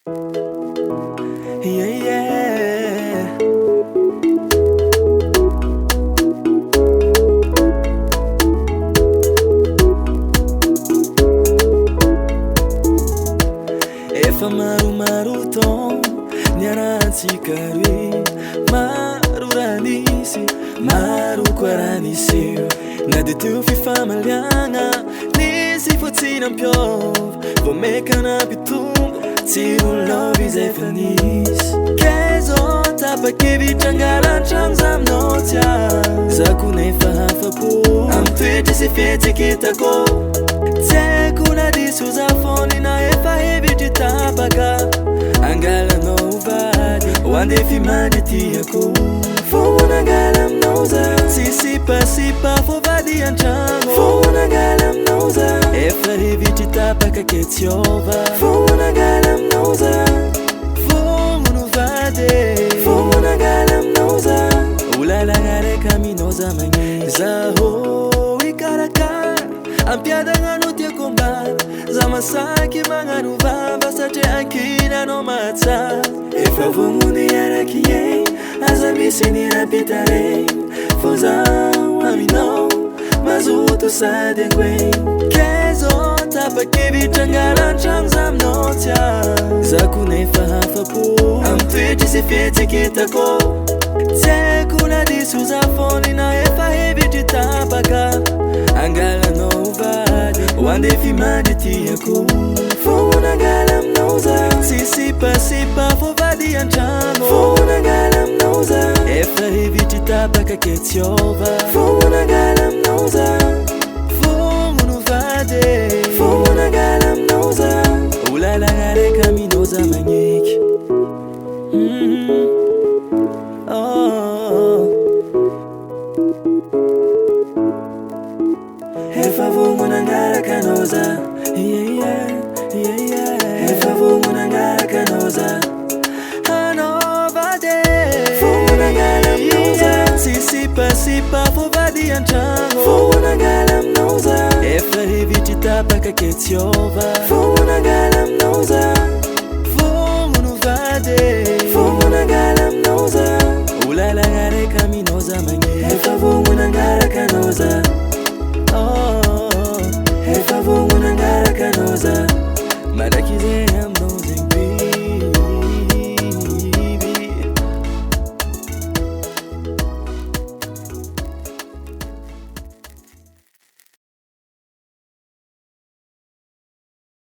Yeah, yeah. Efa maromaro taogno niarahantsika roe, maro raha nisy, maro koa raha niseho. Na dia teo fifamaliagna nisy fotsiny ampiova, vao mekana mpitombo tsiro love izay efa nisy. Ke zao tapa-kevitra angalan-trano zaminao tia, zako nefa hafapo amin'ny toetra sy fihetsiketako. Tsy haiko na diso za fony na efa hevitry tapaka, angalanao vady ho andefy mandry tiako. Foana angala aminao za, sisipasipa fo vady an-trano. Foana angala aminao za, efa hevitry tapaka ke tsy ova. Foana angala aminao za, fono vady. Foana angala aminao za, olalagna raika aminao za magneny. Zaho ikarakara ampiadagna no tiako mbana, za masaky magnano vava satria ankinanao mahatsara. Efa voamony araky egny, aza misy nirapitare, fô zaho aminao mazoto sady angoegny. Ke zao tapa-kevitra angalan-trano zaminao tia, zako nefa hafapo amin'ny toetra sy fihetsiketako. Tsy haiko na diso za fony na efa hevitry tapaka, angalanao vady ho andefy mandry tiako. Foana angala aminao za, sisipasipa fo vady an-trano. Foana angala aminao za, efa hevitry tapaka ke tsy ova. Foana angala aminao za, fono vady. Foana angala aminao za, olalagna raika aminao za magneky. Efa voamona angaraka anao za, yeah, yeah, yeah. Efa voamona angaraka anao za, anao vady. Foana angala aminao za, sisipasipa fo vady an-trano. Foana angala aminao za, efa hevitry tapaka ke tsy ova. Foana angala aminao za, fono vady. Foana angala aminao za, olalagna raika aminao za magneny. Efa voamona angaraka anao za, efa voamona angaraka anao za, malaky izay